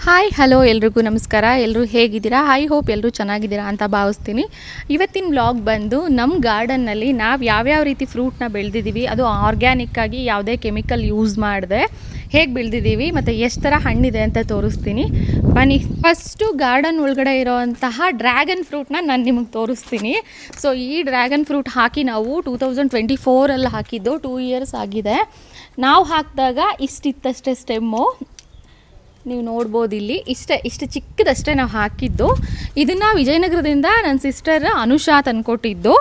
Hi hello ಎಲ್ರಿಗೂ ನಮಸ್ಕಾರ. ಎಲ್ಲರೂ ಹೇಗಿದ್ದೀರಾ? ಐ ಹೋಪ್ ಎಲ್ಲರೂ ಚೆನ್ನಾಗಿದ್ದೀರಾ ಅಂತ ಭಾವಿಸ್ತೀನಿ. ಇವತ್ತಿನ ವ್ಲಾಗ್ ಬಂದು ನಮ್ಮ ಗಾರ್ಡನ್ನಲ್ಲಿ ನಾವು ಯಾವ್ಯಾವ ರೀತಿ ಫ್ರೂಟ್ನ ಬೆಳೆದಿದ್ದೀವಿ, ಅದು ಆರ್ಗ್ಯಾನಿಕ್ಕಾಗಿ ಯಾವುದೇ ಕೆಮಿಕಲ್ ಯೂಸ್ ಮಾಡದೆ ಹೇಗೆ ಬೆಳೆದಿದ್ದೀವಿ ಮತ್ತು ಎಷ್ಟು ಥರ ಹಣ್ಣಿದೆ ಅಂತ ತೋರಿಸ್ತೀನಿ. ಬನ್ನಿ, ಫಸ್ಟು ಗಾರ್ಡನ್ ಒಳಗಡೆ ಇರೋವಂತಹ ಡ್ರ್ಯಾಗನ್ ಫ್ರೂಟ್ನ ನಾನು ನಿಮಗೆ ತೋರಿಸ್ತೀನಿ. ಸೊ ಈ ಡ್ರ್ಯಾಗನ್ ಫ್ರೂಟ್ ಹಾಕಿ ನಾವು 2024 ಹಾಕಿದ್ದು, 2 ಇಯರ್ಸ್ ಆಗಿದೆ. ನಾವು ಹಾಕಿದಾಗ ಇಷ್ಟಿತ್ತಷ್ಟೇ ಸ್ಟೆಮ್ಮು, ನೀವು ನೋಡ್ಬೋದು ಇಲ್ಲಿ ಇಷ್ಟು ಚಿಕ್ಕದಷ್ಟೇ ನಾವು ಹಾಕಿದ್ದು. ಇದನ್ನು ವಿಜಯನಗರದಿಂದ ನನ್ನ ಸಿಸ್ಟರ್ ಅನುಷಾ ತಂದ್ಕೊಟ್ಟಿದ್ದು.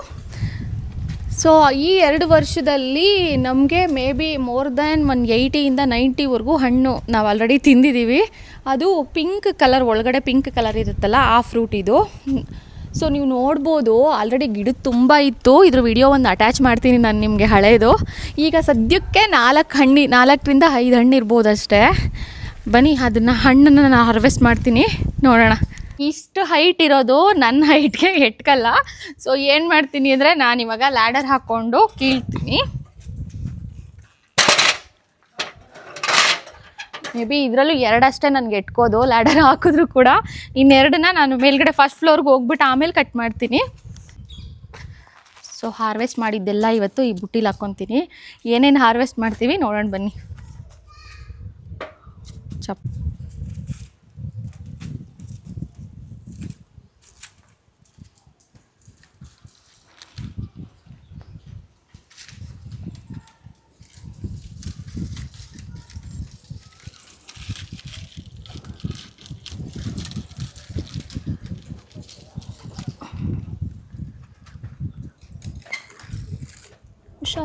ಸೊ ಈ 2 ವರ್ಷದಲ್ಲಿ ನಮಗೆ ಮೇ ಬಿ ಮೋರ್ ದ್ಯಾನ್ 180ಇಂದ 90ವರೆಗೂ ಹಣ್ಣು ನಾವು ಆಲ್ರೆಡಿ ತಿಂದಿದ್ದೀವಿ. ಅದು ಪಿಂಕ್ ಕಲರ್, ಒಳಗಡೆ ಪಿಂಕ್ ಕಲರ್ ಇರುತ್ತಲ್ಲ ಆ ಫ್ರೂಟ್ ಇದು. ಸೊ ನೀವು ನೋಡ್ಬೋದು ಆಲ್ರೆಡಿ ಗಿಡದ ತುಂಬ ಇತ್ತು. ಇದ್ರ ವಿಡಿಯೋ ಒಂದು ಅಟ್ಯಾಚ್ ಮಾಡ್ತೀನಿ ನಾನು ನಿಮಗೆ, ಹಳೇದು. ಈಗ ಸದ್ಯಕ್ಕೆ 4ರಿಂದ 5 ಹಣ್ಣು ಇರ್ಬೋದು ಅಷ್ಟೇ. ಬನ್ನಿ, ಹಣ್ಣನ್ನು ನಾನು ಹಾರ್ವೆಸ್ಟ್ ಮಾಡ್ತೀನಿ, ನೋಡೋಣ. ಇಷ್ಟು ಹೈಟ್ ಇರೋದು ನನ್ನ ಹೈಟ್ಗೆ ಎಟ್ಕಲ್ಲ. ಸೊ ಏನು ಮಾಡ್ತೀನಿ ಅಂದರೆ, ನಾನು ಇವಾಗ ಲ್ಯಾಡರ್ ಹಾಕ್ಕೊಂಡು ಕೀಳ್ತೀನಿ. ಮೇ ಬಿ ಇದರಲ್ಲೂ 2 ಅಷ್ಟೇ ನನಗೆ ಎಟ್ಕೋದು, ಲ್ಯಾಡರ್ ಹಾಕಿದ್ರು ಕೂಡ. ಇನ್ನೆರಡನ್ನ ನಾನು ಮೇಲ್ಗಡೆ ಫಸ್ಟ್ ಫ್ಲೋರ್ಗೆ ಹೋಗ್ಬಿಟ್ಟು ಆಮೇಲೆ ಕಟ್ ಮಾಡ್ತೀನಿ. ಸೊ ಹಾರ್ವೆಸ್ಟ್ ಮಾಡಿದ್ದೆಲ್ಲ ಇವತ್ತು ಈ ಬುಟ್ಟಿಲಿ ಹಾಕ್ಕೊತೀನಿ. ಏನೇನು ಹಾರ್ವೆಸ್ಟ್ ಮಾಡ್ತೀವಿ ನೋಡೋಣ ಬನ್ನಿ.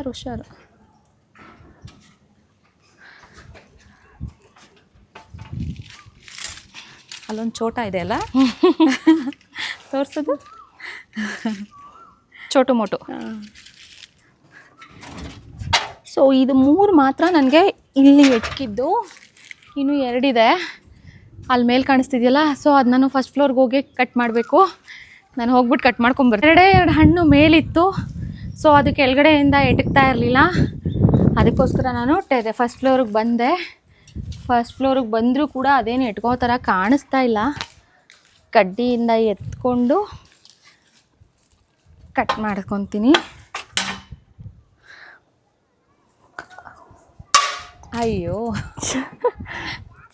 ಹುಷಾರು. ಅಲ್ಲೊಂದು ಚೋಟ ಇದೆ ಅಲ್ಲ, ತೋರಿಸೋದು ಚೋಟು ಮೋಟು. ಸೊ ಇದು 3 ಮಾತ್ರ ನನಗೆ ಇಲ್ಲಿ ಎಟ್ಕಿದ್ದು, ಇನ್ನೂ 2 ಇದೆ ಅಲ್ಲಿ ಮೇಲೆ ಕಾಣಿಸ್ತಿದೆಯಲ್ಲ. ಸೊ ಅದು ನಾನು ಫಸ್ಟ್ ಫ್ಲೋರ್ಗೆ ಹೋಗಿ ಕಟ್ ಮಾಡಬೇಕು. ನಾನು ಹೋಗ್ಬಿಟ್ಟು ಕಟ್ ಮಾಡ್ಕೊಂಬರ್ತೀನಿ. 2 ಹಣ್ಣು ಮೇಲಿತ್ತು, ಸೊ ಅದು ಕೆಳಗಡೆಯಿಂದ ಎಟಕ್ತಾ ಇರಲಿಲ್ಲ. ಅದಕ್ಕೋಸ್ಕರ ನಾನು ಫಸ್ಟ್ ಫ್ಲೋರಿಗೆ ಬಂದೆ. ಫಸ್ಟ್ ಫ್ಲೋರಿಗೆ ಬಂದರೂ ಕೂಡ ಅದೇನು ಎಟ್ಕೋ ಥರ ಕಾಣಿಸ್ತಾ ಇಲ್ಲ. ಕಡ್ಡಿಯಿಂದ ಎತ್ಕೊಂಡು ಕಟ್ ಮಾಡ್ಕೊತೀನಿ. ಅಯ್ಯೋ,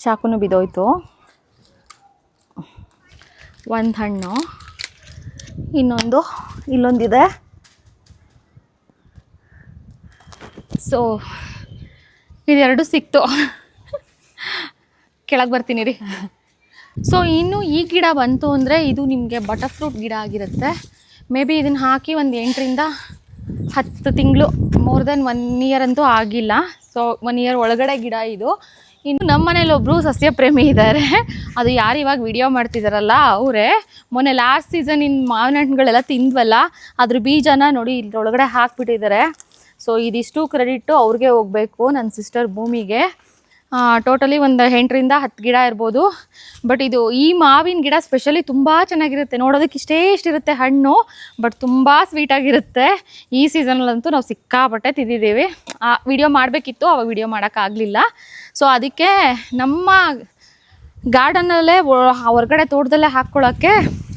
ಚಾಕುನು ಬಿದ್ದೋಯ್ತು. ಒಂದು ಹಣ್ಣು, ಇಲ್ಲೊಂದಿದೆ. ಸೊ ಇದೆರಡು ಸಿಕ್ತು. ಕೆಳಗೆ ಬರ್ತೀನಿ ರೀ. ಸೊ ಇನ್ನು ಈ ಗಿಡ ಬಂತು ಅಂದರೆ ಇದು ನಿಮಗೆ ಬಟರ್ ಫ್ರೂಟ್ ಗಿಡ ಆಗಿರುತ್ತೆ. ಮೇ ಬಿ ಇದನ್ನು ಹಾಕಿ ಒಂದು 8ರಿಂದ 10 ತಿಂಗಳು, ಮೋರ್ ದೆನ್ 1 ಇಯರ್ ಅಂತೂ ಆಗಿಲ್ಲ. ಸೊ 1 ಇಯರ್ ಒಳಗಡೆ ಗಿಡ ಇದು. ಇನ್ನು ನಮ್ಮ ಮನೇಲಿ ಒಬ್ಬರು ಸಸ್ಯ ಪ್ರೇಮಿ ಇದ್ದಾರೆ. ಅದು ಯಾರು ಇವಾಗ ವಿಡಿಯೋ ಮಾಡ್ತಿದ್ದಾರಲ್ಲ ಅವರೇ. ಮೊನ್ನೆ ಲಾಸ್ಟ್ ಸೀಸನ್ ಮಾವಿನ ಹಣ್ಣುಗಳೆಲ್ಲ ತಿಂದ್ವಲ್ಲ, ಅದ್ರ ಬೀಜನ ನೋಡಿ ಇದ್ರೊಳಗಡೆ ಹಾಕ್ಬಿಟ್ಟಿದ್ದಾರೆ. ಸೊ ಇದಿಷ್ಟು ಕ್ರೆಡಿಟ್ಟು ಅವ್ರಿಗೆ ಹೋಗಬೇಕು, ನನ್ನ ಸಿಸ್ಟರ್ ಭೂಮಿಗೆ. ಟೋಟಲಿ ಒಂದು 8ರಿಂದ 10 ಗಿಡ ಇರ್ಬೋದು. ಬಟ್ ಇದು ಈ ಮಾವಿನ ಗಿಡ ಸ್ಪೆಷಲಿ ತುಂಬ ಚೆನ್ನಾಗಿರುತ್ತೆ. ನೋಡೋದಕ್ಕೆ ಇಷ್ಟಿರುತ್ತೆ ಹಣ್ಣು, ಬಟ್ ತುಂಬ ಸ್ವೀಟಾಗಿರುತ್ತೆ. ಈ ಸೀಸನಲ್ಲಂತೂ ನಾವು ಸಿಕ್ಕಾಪಟ್ಟೆ ತಿಂದಿದ್ದೀವಿ. ವಿಡಿಯೋ ಮಾಡಬೇಕಿತ್ತು, ಆವಾಗ ವಿಡಿಯೋ ಮಾಡೋಕ್ಕಾಗಲಿಲ್ಲ. ಸೊ ಅದಕ್ಕೆ ನಮ್ಮ ಗಾರ್ಡನಲ್ಲೇ ಹೊರಗಡೆ ತೋಟದಲ್ಲೇ ಹಾಕ್ಕೊಳ್ಳೋಕ್ಕೆ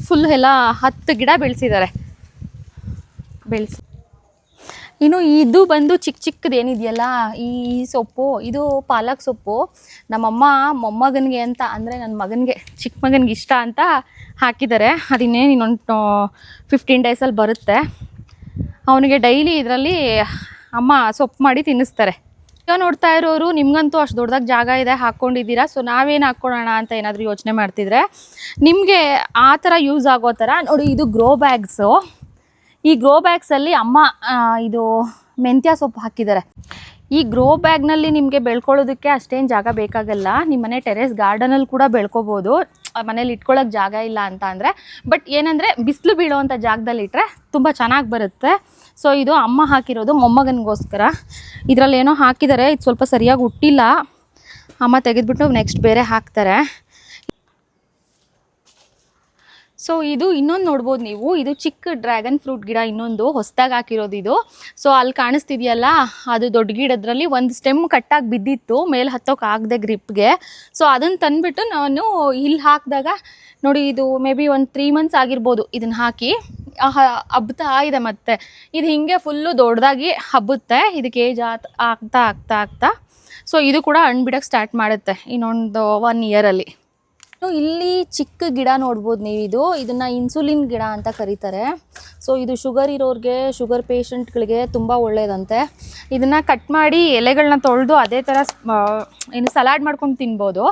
ಫುಲ್ ಎಲ್ಲ 10 ಗಿಡ ಬೆಳೆಸಿದ್ದಾರೆ. ಇನ್ನು ಇದು ಬಂದು ಚಿಕ್ಕದು ಏನಿದೆಯಲ್ಲ ಈ ಸೊಪ್ಪು, ಇದು ಪಾಲಕ್ ಸೊಪ್ಪು. ನಮ್ಮಮ್ಮ ಮೊಮ್ಮಗನಿಗೆ ಅಂತ, ಅಂದರೆ ನನ್ನ ಮಗನಿಗೆ, ಚಿಕ್ಕ ಮಗನಿಗೆ ಇಷ್ಟ ಅಂತ ಹಾಕಿದ್ದಾರೆ. ಅದಿನ್ನೇನು ಇನ್ನೊಂದು 15 ಡೇಸಲ್ಲಿ ಬರುತ್ತೆ. ಅವನಿಗೆ ಡೈಲಿ ಇದರಲ್ಲಿ ಅಮ್ಮ ಸೊಪ್ಪು ಮಾಡಿ ತಿನ್ನಿಸ್ತಾರೆ. ಈಗ ನೋಡ್ತಾ ಇರೋರು ನಿಮಗಂತೂ ಅಷ್ಟು ದೊಡ್ಡದಾಗಿ ಜಾಗ ಇದೆ, ಹಾಕ್ಕೊಂಡಿದ್ದೀರಾ. ಸೊ ನಾವೇನು ಹಾಕ್ಕೊಳ್ಳೋಣ ಅಂತ ಏನಾದರೂ ಯೋಚನೆ ಮಾಡ್ತಿದ್ರೆ ನಿಮಗೆ ಆ ಥರ ಯೂಸ್ ಆಗೋ ಥರ ನೋಡಿ, ಇದು ಗ್ರೋ ಬ್ಯಾಗ್ಸು. ಈ ಗ್ರೋ ಬ್ಯಾಗ್ಸಲ್ಲಿ ಅಮ್ಮ ಇದು ಮೆಂತ್ಯ ಸೊಪ್ಪು ಹಾಕಿದ್ದಾರೆ. ಈ ಗ್ರೋ ಬ್ಯಾಗ್ನಲ್ಲಿ ನಿಮಗೆ ಬೆಳ್ಕೊಳ್ಳೋದಕ್ಕೆ ಅಷ್ಟೇನು ಜಾಗ ಬೇಕಾಗಲ್ಲ. ನಿಮ್ಮ ಮನೆ ಟೆರೆಸ್ ಗಾರ್ಡನಲ್ಲಿ ಕೂಡ ಬೆಳ್ಕೊಬೋದು, ಮನೇಲಿ ಇಟ್ಕೊಳ್ಳೋಕೆ ಜಾಗ ಇಲ್ಲ ಅಂತ ಅಂದರೆ. ಬಟ್ ಏನಂದರೆ ಬಿಸಿಲು ಬೀಳೋವಂಥ ಜಾಗದಲ್ಲಿ ಇಟ್ಟರೆ ತುಂಬ ಚೆನ್ನಾಗಿ ಬರುತ್ತೆ. ಸೊ ಇದು ಅಮ್ಮ ಹಾಕಿರೋದು ಮೊಮ್ಮಗನಿಗೋಸ್ಕರ. ಇದರಲ್ಲಿ ಏನೋ ಹಾಕಿದ್ದಾರೆ, ಇದು ಸ್ವಲ್ಪ ಸರಿಯಾಗಿ ಹುಟ್ಟಿಲ್ಲ. ಅಮ್ಮ ತೆಗೆದುಬಿಟ್ಟು ನೆಕ್ಸ್ಟ್ ಬೇರೆ ಹಾಕ್ತಾರೆ. ಸೊ ಇದು ಇನ್ನೊಂದು ನೋಡ್ಬೋದು ನೀವು, ಇದು ಚಿಕ್ಕ ಡ್ರ್ಯಾಗನ್ ಫ್ರೂಟ್ ಗಿಡ, ಇನ್ನೊಂದು ಹೊಸದಾಗಿ ಹಾಕಿರೋದು ಇದು. ಸೊ ಅಲ್ಲಿ ಕಾಣಿಸ್ತಿದೆಯಲ್ಲ, ಅದು ದೊಡ್ಡ ಗಿಡದ್ರಲ್ಲಿ ಒಂದು ಸ್ಟೆಮ್ ಕಟ್ಟಾಗಿ ಬಿದ್ದಿತ್ತು, ಮೇಲೆ ಹತ್ತೋಕೆ ಆಗದೆ ಗ್ರಿಪ್ಗೆ. ಸೊ ಅದನ್ನು ತಂದುಬಿಟ್ಟು ನಾನು ಇಲ್ಲಿ ಹಾಕಿದಾಗ ನೋಡಿ, ಇದು ಮೇ ಬಿ ಒಂದು 3 months ಆಗಿರ್ಬೋದು ಇದನ್ನು ಹಾಕಿ. ಹಬ್ಬತಾ ಇದೆ ಮತ್ತೆ ಇದು ಹಿಂಗೆ ಫುಲ್ಲು ದೊಡ್ಡದಾಗಿ ಹಬ್ಬುತ್ತೆ. ಇದಕ್ಕೆ ಏಜ್ ಆಗ್ತಾ ಆಗ್ತಾ ಆಗ್ತಾ ಸೊ ಇದು ಕೂಡ ಹಣ್ಣು ಬಿಡೋಕ್ಕೆ ಸ್ಟಾರ್ಟ್ ಮಾಡುತ್ತೆ ಇನ್ನೊಂದು 1 year. ಇಲ್ಲಿ ಚಿಕ್ಕ ಗಿಡ ನೋಡ್ಬೋದು ನೀವು, ಇದನ್ನು ಇನ್ಸುಲಿನ್ ಗಿಡ ಅಂತ ಕರೀತಾರೆ. ಸೊ ಇದು ಶುಗರ್ ಇರೋರಿಗೆ, ಶುಗರ್ ಪೇಷಂಟ್ಗಳಿಗೆ ತುಂಬ ಒಳ್ಳೆಯದಂತೆ. ಇದನ್ನು ಕಟ್ ಮಾಡಿ ಎಲೆಗಳನ್ನ ತೊಳೆದು ಅದೇ ಥರ ಏನು ಸಲಾಡ್ ಮಾಡ್ಕೊಂಡು ತಿನ್ಬೋದು.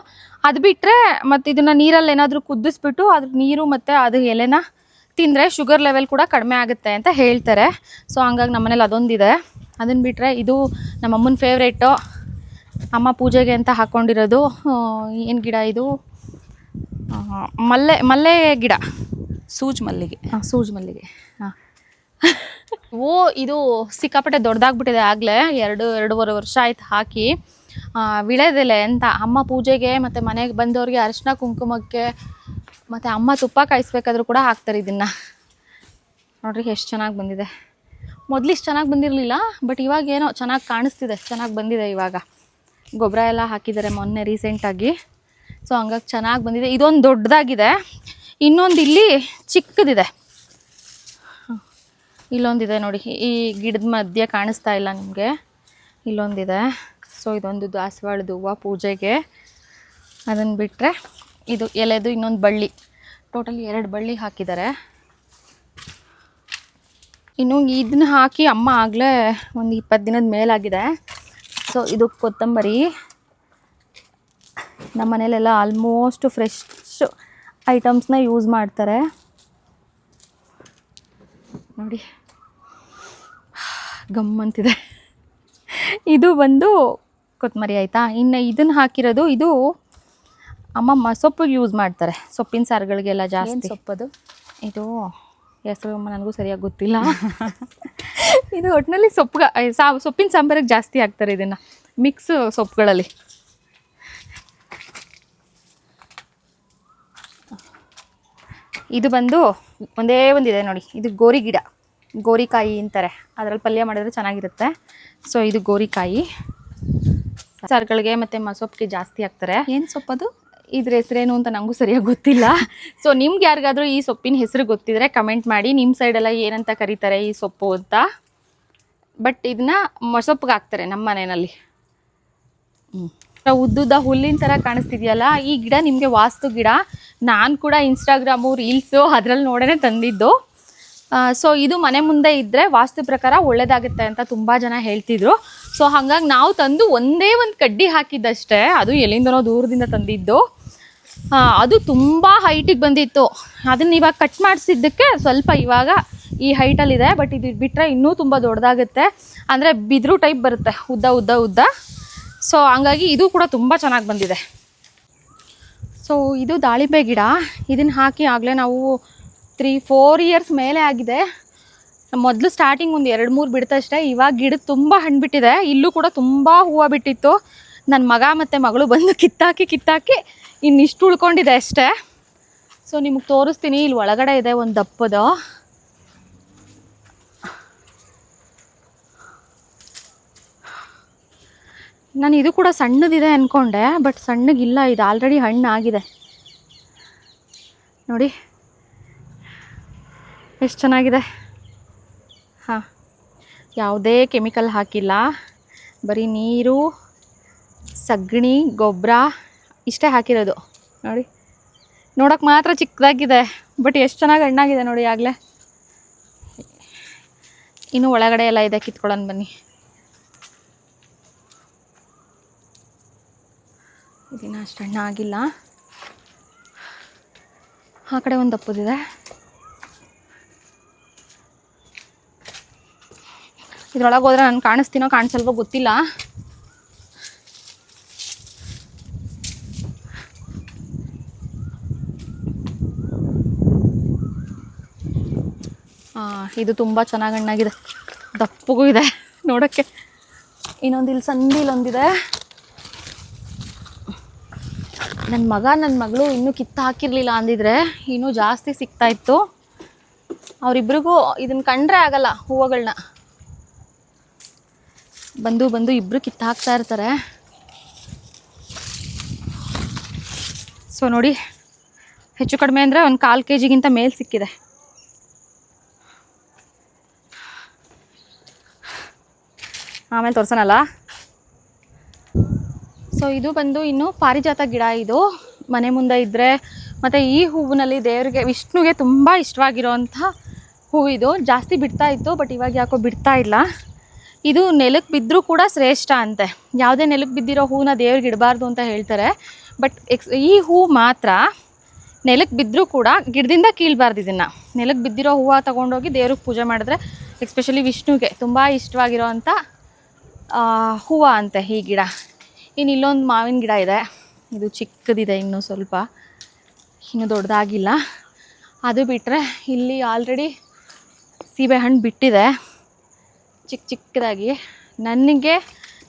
ಅದು ಬಿಟ್ಟರೆ ಮತ್ತು ಇದನ್ನು ನೀರಲ್ಲಿ ಏನಾದರೂ ಕುದಿಸ್ಬಿಟ್ಟು ಅದ್ರ ನೀರು ಮತ್ತು ಅದು ಎಲೆನ ತಿಂದರೆ ಶುಗರ್ ಲೆವೆಲ್ ಕೂಡ ಕಡಿಮೆ ಆಗುತ್ತೆ ಅಂತ ಹೇಳ್ತಾರೆ. ಸೊ ಹಂಗಾಗಿ ನಮ್ಮನೇಲಿ ಅದೊಂದಿದೆ. ಅದನ್ನು ಬಿಟ್ಟರೆ ಇದು ನಮ್ಮಮ್ಮನ ಫೇವ್ರೇಟು, ಅಮ್ಮ ಪೂಜೆಗೆ ಅಂತ ಹಾಕ್ಕೊಂಡಿರೋದು. ಏನು ಗಿಡ ಇದು? ಮಲ್ಲೆ ಗಿಡ, ಸೂಜ್ ಮಲ್ಲಿಗೆ. ಹಾಂ ಇದು ಸಿಕ್ಕಾಪಟ್ಟೆ ದೊಡ್ಡದಾಗ್ಬಿಟ್ಟಿದೆ. ಆಗಲೇ 2.5 ವರ್ಷ ಆಯ್ತು ಹಾಕಿ. ವಿಳೆದೆಲೆ ಅಂತ ಅಮ್ಮ ಪೂಜೆಗೆ ಮತ್ತು ಮನೆಗೆ ಬಂದವ್ರಿಗೆ ಅರಿಶಿನ ಕುಂಕುಮಕ್ಕೆ ಮತ್ತು ಅಮ್ಮ ತುಪ್ಪ ಕಾಯಿಸ್ಬೇಕಾದ್ರೂ ಕೂಡ ಹಾಕ್ತಾರೆ ಇದನ್ನು. ನೋಡ್ರಿ ಎಷ್ಟು ಚೆನ್ನಾಗಿ ಬಂದಿದೆ. ಮೊದಲು ಇಷ್ಟು ಚೆನ್ನಾಗಿ ಬಂದಿರಲಿಲ್ಲ, ಬಟ್ ಇವಾಗ ಏನೋ ಚೆನ್ನಾಗಿ ಕಾಣಿಸ್ತಿದೆ, ಚೆನ್ನಾಗಿ ಬಂದಿದೆ. ಇವಾಗ ಗೊಬ್ಬರ ಎಲ್ಲ ಹಾಕಿದ್ದಾರೆ ಮೊನ್ನೆ ರೀಸೆಂಟಾಗಿ. ಸೊ ಹಂಗಾಗಿ ಚೆನ್ನಾಗಿ ಬಂದಿದೆ. ಇದೊಂದು ದೊಡ್ಡದಾಗಿದೆ, ಇನ್ನೊಂದು ಇಲ್ಲಿ ಚಿಕ್ಕದಿದೆ. ಇಲ್ಲೊಂದಿದೆ ನೋಡಿ, ಈ ಗಿಡದ ಮಧ್ಯೆ ಕಾಣಿಸ್ತಾ ಇಲ್ಲ ನಿಮಗೆ, ಇಲ್ಲೊಂದಿದೆ. ಸೊ ಇದೊಂದು ದಾಸವಾಳದ ಹೂವು ಪೂಜೆಗೆ. ಅದನ್ನು ಬಿಟ್ಟರೆ ಇದು ಎಲೆದು ಇನ್ನೊಂದು ಬಳ್ಳಿ, ಟೋಟಲ್ 2 ಬಳ್ಳಿ ಹಾಕಿದ್ದಾರೆ. ಇನ್ನು ಇದನ್ನ ಹಾಕಿ ಅಮ್ಮ ಆಗಲೇ ಒಂದು 20 ದಿನದ ಮೇಲಾಗಿದೆ. ಸೊ ಇದು ಕೊತ್ತಂಬರಿ. ನಮ್ಮ ಮನೇಲೆಲ್ಲ ಆಲ್ಮೋಸ್ಟ್ ಫ್ರೆಶ್ ಐಟಮ್ಸ್ನ ಯೂಸ್ ಮಾಡ್ತಾರೆ ನೋಡಿ, ಗಮ್ಮಂತಿದೆ. ಇದು ಬಂದು ಕೊತ್ತಂಬರಿ ಆಯಿತಾ. ಇನ್ನು ಇದನ್ನು ಹಾಕಿರೋದು, ಇದು ಅಮ್ಮ ಸೊಪ್ಪಿಗೆ ಯೂಸ್ ಮಾಡ್ತಾರೆ, ಸೊಪ್ಪಿನ ಸಾರುಗಳಿಗೆಲ್ಲ ಜಾಸ್ತಿ. ಸೊಪ್ಪದು ಇದು ಹೆಸರು ನನಗೂ ಸರಿಯಾಗಿ ಗೊತ್ತಿಲ್ಲ. ಇದು ಒಟ್ಟಿನಲ್ಲಿ ಸೊಪ್ಪಿನ ಸಾಂಬಾರಿಗೆ ಜಾಸ್ತಿ ಹಾಕ್ತಾರೆ ಇದನ್ನು, ಮಿಕ್ಸ್ ಸೊಪ್ಪುಗಳಲ್ಲಿ. ಇದು ಬಂದು ಒಂದೇ ಒಂದಿದೆ ನೋಡಿ, ಇದು ಗೋರಿ ಗಿಡ, ಗೋರಿಕಾಯಿ ಅಂತಾರೆ. ಅದರಲ್ಲಿ ಪಲ್ಯ ಮಾಡಿದ್ರೆ ಚೆನ್ನಾಗಿರುತ್ತೆ. ಸೊ ಇದು ಗೋರಿಕಾಯಿ ಸಾರುಗಳಿಗೆ ಮತ್ತು ಮಸೊಪ್ಪಿಗೆ ಜಾಸ್ತಿ ಹಾಕ್ತಾರೆ. ಏನು ಸೊಪ್ಪದು? ಇದ್ರ ಹೆಸರೇನು ಅಂತ ನನಗೂ ಸರಿಯಾಗಿ ಗೊತ್ತಿಲ್ಲ. ಸೊ ನಿಮ್ಗೆ ಯಾರಿಗಾದ್ರೂ ಈ ಸೊಪ್ಪಿನ ಹೆಸರು ಗೊತ್ತಿದ್ರೆ ಕಮೆಂಟ್ ಮಾಡಿ, ನಿಮ್ಮ ಸೈಡೆಲ್ಲ ಏನಂತ ಕರೀತಾರೆ ಈ ಸೊಪ್ಪು ಅಂತ. ಬಟ್ ಇದನ್ನ ಮಸೊಪ್ಪಿಗೆ ಹಾಕ್ತಾರೆ ನಮ್ಮ ಮನೆಯಲ್ಲಿ. ಉದ್ದುದ್ದ ಹುಲ್ಲಿನ ಥರ ಕಾಣಿಸ್ತಿದೆಯಲ್ಲ, ಈ ಗಿಡ ನಿಮಗೆ ವಾಸ್ತು ಗಿಡ. ನಾನು ಕೂಡ ಇನ್ಸ್ಟಾಗ್ರಾಮು ರೀಲ್ಸು ಅದರಲ್ಲಿ ನೋಡೇ ತಂದಿದ್ದು. ಸೊ ಇದು ಮನೆ ಮುಂದೆ ಇದ್ದರೆ ವಾಸ್ತು ಪ್ರಕಾರ ಒಳ್ಳೆಯದಾಗುತ್ತೆ ಅಂತ ತುಂಬ ಜನ ಹೇಳ್ತಿದ್ರು. ಸೊ ಹಾಗಾಗಿ ನಾವು ತಂದು ಒಂದೇ ಒಂದು ಕಡ್ಡಿ ಹಾಕಿದ್ದಷ್ಟೇ, ಅದು ಎಲ್ಲಿಂದನೋ ದೂರದಿಂದ ತಂದಿದ್ದು. ಅದು ತುಂಬ ಹೈಟಿಗೆ ಬಂದಿತ್ತು. ಅದನ್ನು ಇವಾಗ ಕಟ್ ಮಾಡಿಸಿದ್ದಕ್ಕೆ ಸ್ವಲ್ಪ ಇವಾಗ ಈ ಹೈಟಲ್ಲಿದೆ. ಬಟ್ ಇದು ಬಿಟ್ಟರೆ ಇನ್ನೂ ತುಂಬ ದೊಡ್ಡದಾಗುತ್ತೆ, ಅಂದರೆ ಬಿದಿರು ಟೈಪ್ ಬರುತ್ತೆ, ಉದ್ದ ಉದ್ದ ಉದ್ದ. ಸೊ ಹಂಗಾಗಿ ಇದು ಕೂಡ ತುಂಬ ಚೆನ್ನಾಗಿ ಬಂದಿದೆ. ಸೊ ಇದು ದಾಳಿಂಬೆ ಗಿಡ. ಇದನ್ನು ಹಾಕಿ ಆಗಲೇ ನಾವು 3-4 years ಮೇಲೆ ಆಗಿದೆ. ಮೊದಲು ಸ್ಟಾರ್ಟಿಂಗ್ ಒಂದು 2-3 ಬಿಡ್ತಷ್ಟೇ. ಇವಾಗ ಗಿಡಕ್ಕೆ ತುಂಬ ಹಣ್ಣು ಬಿಟ್ಟಿದೆ. ಇಲ್ಲೂ ಕೂಡ ತುಂಬ ಹೂವು ಬಿಟ್ಟಿತ್ತು. ನನ್ನ ಮಗ ಮತ್ತು ಮಗಳು ಬಂದು ಕಿತ್ತಾಕಿ ಇನ್ನಿಷ್ಟು ಉಳ್ಕೊಂಡಿದೆ ಅಷ್ಟೇ. ಸೊ ನಿಮಗೆ ತೋರಿಸ್ತೀನಿ. ಇಲ್ಲಿ ಒಳಗಡೆ ಇದೆ ಒಂದು ದಪ್ಪದು. ನಾನು ಇದು ಕೂಡ ಸಣ್ಣದಿದೆ ಅಂದ್ಕೊಂಡೆ, ಬಟ್ ಸಣ್ಣಗಿಲ್ಲ, ಇದು ಆಲ್ರೆಡಿ ಹಣ್ಣಾಗಿದೆ ನೋಡಿ ಎಷ್ಟು ಚೆನ್ನಾಗಿದೆ. ಹಾಂ, ಯಾವುದೇ ಕೆಮಿಕಲ್ ಹಾಕಿಲ್ಲ, ಬರೀ ನೀರು, ಸಗಣಿ, ಗೊಬ್ಬರ ಇಷ್ಟೇ ಹಾಕಿರೋದು ನೋಡಿ. ನೋಡೋಕೆ ಮಾತ್ರ ಚಿಕ್ಕದಾಗಿದೆ, ಬಟ್ ಎಷ್ಟು ಚೆನ್ನಾಗಿ ಹಣ್ಣಾಗಿದೆ ನೋಡಿ ಆಗಲೇ. ಇನ್ನು ಒಳಗಡೆ ಎಲ್ಲ ಇದೆ, ಕಿತ್ಕೊಳ್ಳೋಣ ಬನ್ನಿ. ಇದನ್ನು ಅಷ್ಟು ಹಣ್ಣಾಗಿಲ್ಲ. ಆ ಕಡೆ ಒಂದು ದಪ್ಪದಿದೆ. ಇದ್ರೊಳಗೆ ಹೋದ್ರೆ ನಾನು ಕಾಣಿಸ್ತೀನೋ ಕಾಣಿಸಲ್ವೋ ಗೊತ್ತಿಲ್ಲ. ಇದು ತುಂಬ ಚೆನ್ನಾಗಿ ಹಣ್ಣಾಗಿದೆ, ದಪ್ಪಗೂ ಇದೆ ನೋಡೋಕ್ಕೆ. ಇನ್ನೊಂದು ಇಲ್ಲಿ ಸಂದಿಲೊಂದಿದೆ. ನನ್ನ ಮಗ ನನ್ನ ಮಗಳು ಇನ್ನೂ ಕಿತ್ತು ಹಾಕಿರಲಿಲ್ಲ ಅಂದಿದ್ರೆ ಇನ್ನೂ ಜಾಸ್ತಿ ಸಿಗ್ತಾಯಿತ್ತು. ಅವರಿಬ್ರಿಗೂ ಇದನ್ನು ಕಂಡ್ರೆ ಆಗಲ್ಲ, ಹೂವುಗಳನ್ನ ಬಂದು ಬಂದು ಇಬ್ಬರು ಕಿತ್ತು ಹಾಕ್ತಾ ಇರ್ತಾರೆ. ಸೊ ನೋಡಿ, ಹೆಚ್ಚು ಕಡಿಮೆ ಅಂದರೆ ಒಂದು 1/4 kg ಮೇಲೆ ಸಿಕ್ಕಿದೆ. ಆಮೇಲೆ ತೋರ್ಸೋಣಲ್ಲ. ಸೊ ಇದು ಬಂದು ಇನ್ನು ಪಾರಿಜಾತ ಗಿಡ. ಇದು ಮನೆ ಮುಂದೆ ಇದ್ದರೆ, ಮತ್ತು ಈ ಹೂವಿನಲ್ಲಿ ದೇವರಿಗೆ ವಿಷ್ಣುಗೆ ತುಂಬ ಇಷ್ಟವಾಗಿರೋವಂಥ ಹೂವು. ಇದು ಜಾಸ್ತಿ ಬಿಡ್ತಾ ಇತ್ತು, ಬಟ್ ಇವಾಗ ಯಾಕೋ ಬಿಡ್ತಾ ಇಲ್ಲ. ಇದು ನೆಲಕ್ಕೆ ಬಿದ್ದರೂ ಕೂಡ ಶ್ರೇಷ್ಠ ಅಂತೆ. ಯಾವುದೇ ನೆಲಕ್ಕೆ ಬಿದ್ದಿರೋ ಹೂವನ್ನ ದೇವ್ರಿಗೆ ಇಡಬಾರ್ದು ಅಂತ ಹೇಳ್ತಾರೆ. ಬಟ್ ಈ ಹೂವು ಮಾತ್ರ ನೆಲಕ್ಕೆ ಬಿದ್ದರೂ ಕೂಡ ಗಿಡದಿಂದ ಕೀಳಬಾರ್ದು. ಇದನ್ನು ನೆಲಕ್ಕೆ ಬಿದ್ದಿರೋ ಹೂವು ತೊಗೊಂಡೋಗಿ ದೇವ್ರಿಗೆ ಪೂಜೆ ಮಾಡಿದ್ರೆ, ಎಸ್ಪೆಷಲಿ ವಿಷ್ಣುಗೆ ತುಂಬ ಇಷ್ಟವಾಗಿರೋವಂಥ ಹೂವು ಅಂತೆ ಈ ಗಿಡ. ಇನ್ನು ಇಲ್ಲೊಂದು ಮಾವಿನ ಗಿಡ ಇದೆ. ಇದು ಚಿಕ್ಕದಿದೆ, ಇನ್ನೂ ಸ್ವಲ್ಪ, ಇನ್ನೂ ದೊಡ್ಡದಾಗಿಲ್ಲ. ಅದು ಬಿಟ್ಟರೆ ಇಲ್ಲಿ ಆಲ್ರೆಡಿ ಸೀಬೆಹಣ್ಣು ಬಿಟ್ಟಿದೆ ಚಿಕ್ಕ ಚಿಕ್ಕದಾಗಿ. ನನಗೆ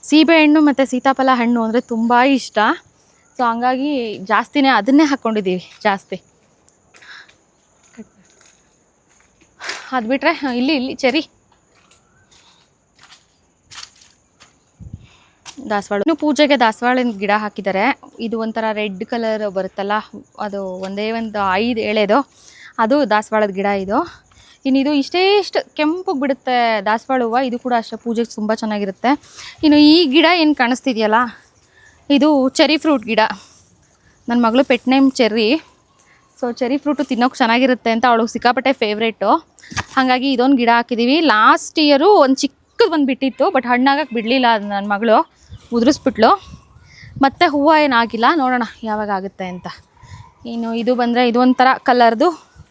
ಸೀಬೆಹಣ್ಣು ಮತ್ತು ಸೀತಾಫಲ ಹಣ್ಣು ಅಂದರೆ ತುಂಬ ಇಷ್ಟ. ಸೊ ಹಂಗಾಗಿ ಜಾಸ್ತಿನೇ ಅದನ್ನೇ ಹಾಕ್ಕೊಂಡಿದ್ದೀವಿ ಜಾಸ್ತಿ. ಅದು ಬಿಟ್ಟರೆ ಇಲ್ಲಿ ಚೆರಿ, ದಾಸವಾಳ. ಇನ್ನು ಪೂಜೆಗೆ ದಾಸವಾಳಿನ ಗಿಡ ಹಾಕಿದ್ದಾರೆ. ಇದು ಒಂಥರ ರೆಡ್ ಕಲರ್ ಬರುತ್ತಲ್ಲ, ಅದು ಒಂದೇ ಒಂದು 5 ಎಳೆದು, ಅದು ದಾಸವಾಳದ ಗಿಡ. ಇದು ಇನ್ನು ಇದು ಇಷ್ಟು ಕೆಂಪಗೆ ಬಿಡುತ್ತೆ ದಾಸವಾಳ ಹೂವು. ಇದು ಕೂಡ ಅಷ್ಟೇ ಪೂಜೆಗೆ ತುಂಬ ಚೆನ್ನಾಗಿರುತ್ತೆ. ಇನ್ನು ಈ ಗಿಡ ಏನು ಕಾಣಿಸ್ತಿದೆಯಲ್ಲ, ಇದು ಚೆರಿ ಫ್ರೂಟ್ ಗಿಡ. ನನ್ನ ಮಗಳು pet name cherry. So cherry fruit ತಿನ್ನೋಕೆ ಚೆನ್ನಾಗಿರುತ್ತೆ ಅಂತ ಅವಳಿಗೆ ಸಿಕ್ಕಾಪಟ್ಟೆ ಫೇವ್ರೇಟು. ಹಾಗಾಗಿ ಇದೊಂದು ಗಿಡ ಹಾಕಿದ್ದೀವಿ. ಲಾಸ್ಟ್ ಇಯರು ಒಂದು ಚಿಕ್ಕದು ಒಂದು ಬಿಟ್ಟಿತ್ತು, ಬಟ್ ಹಣ್ಣಾಗಕ್ಕೆ ಬಿಡಲಿಲ್ಲ. ಅದು ನನ್ನ ಮಗಳು ಉದುರಿಸ್ಬಿಟ್ಲು. ಮತ್ತು ಹೂವು ಏನಾಗಿಲ್ಲ, ನೋಡೋಣ ಯಾವಾಗ ಆಗುತ್ತೆ ಅಂತ. ಇನ್ನು ಇದು ಬಂದರೆ ಇದು ಒಂಥರ ಕಲರ್ದು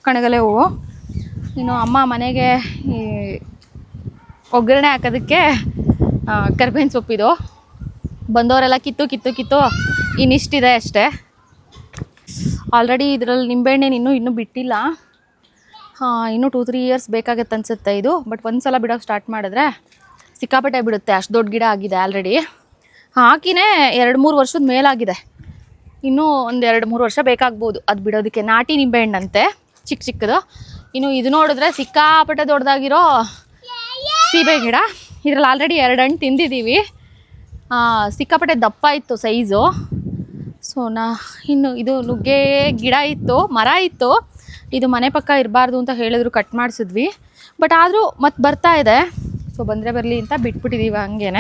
ಕಣಗಲೆ ಹೂವು. ಇನ್ನು ಅಮ್ಮ ಮನೆಗೆ ಈ ಒಗ್ಗರಣೆ ಹಾಕೋದಕ್ಕೆ ಕರಿಬೇವಿನ ಸೊಪ್ಪಿದು. ಬಂದವರೆಲ್ಲ ಕಿತ್ತು ಇನ್ನಿಷ್ಟಿದೆ ಅಷ್ಟೇ. ಆಲ್ರೆಡಿ ಇದರಲ್ಲಿ ನಿಂಬೆಹಣ್ಣೇನು ಇನ್ನೂ ಬಿಟ್ಟಿಲ್ಲ. ಇನ್ನೂ 2-3 ಇಯರ್ಸ್ ಬೇಕಾಗತ್ತೆ ಅನಿಸುತ್ತೆ ಇದು. ಬಟ್ ಒಂದು ಸಲ ಬಿಡೋಕ್ಕೆ ಸ್ಟಾರ್ಟ್ ಮಾಡಿದ್ರೆ ಸಿಕ್ಕಾಪಟ್ಟೆ ಬಿಡುತ್ತೆ. ಅಷ್ಟು ದೊಡ್ಡ ಗಿಡ ಆಗಿದೆ ಆಲ್ರೆಡಿ. ಹಾಕಿನೇ 2-3 ವರ್ಷದ ಮೇಲಾಗಿದೆ. ಇನ್ನೂ ಒಂದು 2-3 ವರ್ಷ ಬೇಕಾಗ್ಬೋದು ಅದು ಬಿಡೋದಕ್ಕೆ. ನಾಟಿ ನಿಂಬೆಹಣ್ಣಂತೆ ಚಿಕ್ಕದು. ಇನ್ನು ಇದು ನೋಡಿದ್ರೆ ಸಿಕ್ಕಾಪಟ್ಟೆ ದೊಡ್ಡದಾಗಿರೋ ಸೀಬೆ ಗಿಡ. ಇದರಲ್ಲಿ ಆಲ್ರೆಡಿ 2 ಹಣ್ಣು ತಿಂದಿದ್ದೀವಿ. ಸಿಕ್ಕಾಪಟ್ಟೆ ದಪ್ಪ ಇತ್ತು ಸೈಜು. ಸೊ ಇನ್ನು ಇದು ನುಗ್ಗೆ ಗಿಡ ಇತ್ತು, ಮರ ಇತ್ತು. ಇದು ಮನೆ ಪಕ್ಕ ಇರಬಾರ್ದು ಅಂತ ಹೇಳಿದ್ರು, ಕಟ್ ಮಾಡಿಸಿದ್ವಿ. ಬಟ್ ಆದರೂ ಮತ್ತೆ ಬರ್ತಾ ಇದೆ. ಸೊ ಬಂದರೆ ಬರಲಿ ಅಂತ ಬಿಟ್ಬಿಟ್ಟಿದ್ದೀವಿ ಹಂಗೇ.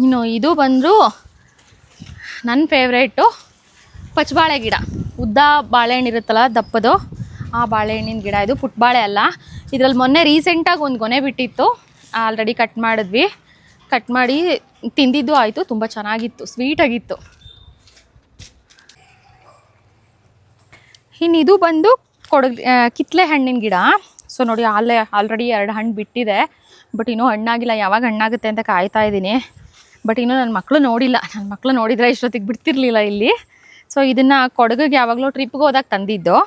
ಇನ್ನು ಇದು ಬಂದರೂ ನನ್ನ ಫೇವ್ರೇಟು ಪಚ್ಚಬಾಳೆ ಗಿಡ. ಉದ್ದ ಬಾಳೆಹಣ್ಣು ಇರುತ್ತಲ್ಲ ದಪ್ಪದು, ಆ ಬಾಳೆಹಣ್ಣಿನ ಗಿಡ. ಇದು ಪುಟ್ಟಬಾಳೆ ಅಲ್ಲ. ಇದರಲ್ಲಿ ಮೊನ್ನೆ ರೀಸೆಂಟಾಗಿ ಒಂದು ಗೊನೆ ಬಿಟ್ಟಿತ್ತು, ಆಲ್ರೆಡಿ ಕಟ್ ಮಾಡಿದ್ವಿ. ಕಟ್ ಮಾಡಿ ತಿಂದಿದ್ದು ಆಯಿತು, ತುಂಬ ಚೆನ್ನಾಗಿತ್ತು, ಸ್ವೀಟಾಗಿತ್ತು. ಇನ್ನು ಇದು ಬಂದು ಕಿತ್ತಲೆ ಹಣ್ಣಿನ ಗಿಡ. ಸೊ ನೋಡಿ, ಆಲ್ರೆಡಿ 2 ಹಣ್ಣು ಬಿಟ್ಟಿದೆ. ಬಟ್ ಇನ್ನೂ ಹಣ್ಣಾಗಿಲ್ಲ. ಯಾವಾಗ ಹಣ್ಣಾಗುತ್ತೆ ಅಂತ ಕಾಯ್ತಾ ಇದ್ದೀನಿ. ಬಟ್ ಇನ್ನೂ ನನ್ನ ಮಕ್ಕಳು ನೋಡಿಲ್ಲ. ನನ್ನ ಮಕ್ಕಳು ನೋಡಿದರೆ ಇಷ್ಟೊತ್ತಿಗೆ ಬಿಡ್ತಿರ್ಲಿಲ್ಲ ಇಲ್ಲಿ. ಸೊ ಇದನ್ನು ಕೊಡಗಿಗೆ ಯಾವಾಗಲೂ ಟ್ರಿಪ್ಗೆ ಹೋದಾಗ ತಂದಿದ್ದು.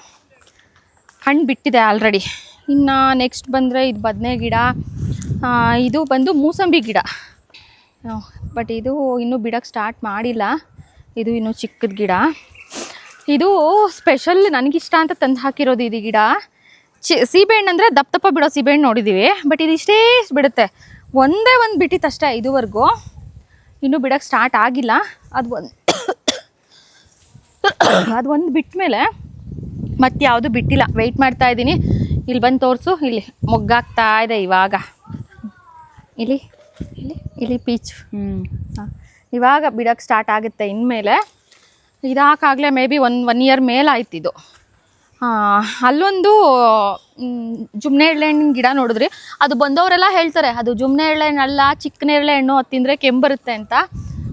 ಹಣ್ಣು ಬಿಟ್ಟಿದೆ ಆಲ್ರೆಡಿ. ಇನ್ನು ನೆಕ್ಸ್ಟ್ ಬಂದರೆ ಇದು ಬದನೆ ಗಿಡ. ಇದು ಬಂದು ಮೂಸಂಬಿ ಗಿಡ. ಬಟ್ ಇದು ಇನ್ನೂ ಬಿಡೋಕ್ಕೆ ಸ್ಟಾರ್ಟ್ ಮಾಡಿಲ್ಲ. ಇದು ಇನ್ನೂ ಚಿಕ್ಕದ ಗಿಡ. ಇದು ಸ್ಪೆಷಲ್ ನನಗಿಷ್ಟ ಅಂತ ತಂದು ಹಾಕಿರೋದು ಇದು ಗಿಡ. ಸೀಬೆಹಣ್ಣು ಅಂದರೆ ದಪ್ಪ ಬಿಡೋ ಸೀಬೆಹಣ್ಣು ನೋಡಿದ್ದೀವಿ. ಬಟ್ ಇದು ಇಷ್ಟೇ ಬಿಡುತ್ತೆ. ಒಂದೇ ಒಂದು ಬಿಟ್ಟಿತ್ತು ಅಷ್ಟೇ ಇದುವರೆಗೂ. ಇನ್ನೂ ಬಿಡೋಕ್ಕೆ ಸ್ಟಾರ್ಟ್ ಆಗಿಲ್ಲ. ಅದು ಒಂದು ಬಿಟ್ಟ ಮೇಲೆ ಮತ್ತೆ ಯಾವುದು ಬಿಟ್ಟಿಲ್ಲ. ವೆಯ್ಟ್ ಮಾಡ್ತಾ ಇದ್ದೀನಿ. ಇಲ್ಲಿ ಬಂದು ತೋರಿಸು. ಇಲ್ಲಿ ಮೊಗ್ಗಾಗ್ತಾ ಇದೆ ಇವಾಗ. ಇಲ್ಲಿ ಪೀಚ್. ಇವಾಗ ಬಿಡೋಕ್ಕೆ ಸ್ಟಾರ್ಟ್ ಆಗುತ್ತೆ ಇನ್ಮೇಲೆ. ಇದಾಕಾಗಲೇ ಮೇ ಬಿ 1 ಇಯರ್ ಮೇಲೆ ಆಯ್ತಿದ್ದು. ಅಲ್ಲೊಂದು ಜುಮ್ನೆ ಹಣ್ಣಿನ ಗಿಡ ನೋಡಿದ್ರಿ. ಅದು ಬಂದವರೆಲ್ಲ ಹೇಳ್ತಾರೆ ಅದು ಜುಮ್ನೆ ಹಣ್ಣು ಅಲ್ಲ, ಚಿಕ್ಕ ನೇರಳೆ ಹಣ್ಣು, ಅದು ತಿಂದರೆ ಕೆಮ್ಮು ಬರುತ್ತೆ ಅಂತ.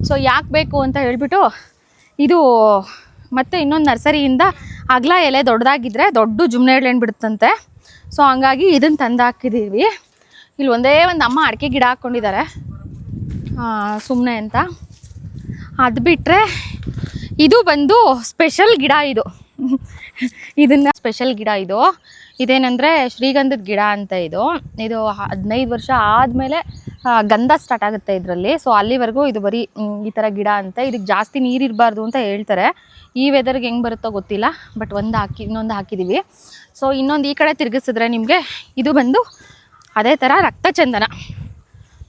ಸೊ ಯಾಕೆ ಬೇಕು ಅಂತ ಹೇಳಿಬಿಟ್ಟು ಇದು ಮತ್ತು ಇನ್ನೊಂದು ನರ್ಸರಿಯಿಂದ ಅಗಲ ಎಲೆ ದೊಡ್ಡದಾಗಿದ್ದರೆ ದೊಡ್ಡ ಜುಮ್ನೆ ಹಣ್ಣು ಬಿಡುತ್ತಂತೆ. ಸೊ ಹಂಗಾಗಿ ಇದನ್ನು ತಂದು ಹಾಕಿದ್ದೀವಿ. ಇಲ್ಲಿ ಒಂದೇ ಒಂದು ಅಮ್ಮ ಅಡಿಕೆ ಗಿಡ ಹಾಕ್ಕೊಂಡಿದ್ದಾರೆ ಸುಮ್ಮನೆ ಅಂತ. ಅದು ಬಿಟ್ಟರೆ ಇದು ಬಂದು ಸ್ಪೆಷಲ್ ಗಿಡ. ಇದನ್ನು ಸ್ಪೆಷಲ್ ಗಿಡ ಇದೇನೆಂದರೆ ಶ್ರೀಗಂಧದ ಗಿಡ ಅಂತ. ಇದು 15 ವರ್ಷ ಆದಮೇಲೆ ಗಂಧ ಸ್ಟಾರ್ಟ್ ಆಗುತ್ತೆ ಇದರಲ್ಲಿ. ಸೊ ಅಲ್ಲಿವರೆಗೂ ಇದು ಬರೀ ಈ ಥರ ಗಿಡ ಅಂತ. ಇದಕ್ಕೆ ಜಾಸ್ತಿ ನೀರಿರಬಾರ್ದು ಅಂತ ಹೇಳ್ತಾರೆ. ಈ ವೆದರ್ಗೆ ಹೆಂಗೆ ಬರುತ್ತೋ ಗೊತ್ತಿಲ್ಲ, ಬಟ್ ಇನ್ನೊಂದು ಹಾಕಿದ್ದೀವಿ. ಸೊ ಇನ್ನೊಂದು ಈ ಕಡೆ ತಿರುಗಿಸಿದ್ರೆ ನಿಮಗೆ ಇದು ಬಂದು ಅದೇ ಥರ ರಕ್ತಚಂದನ.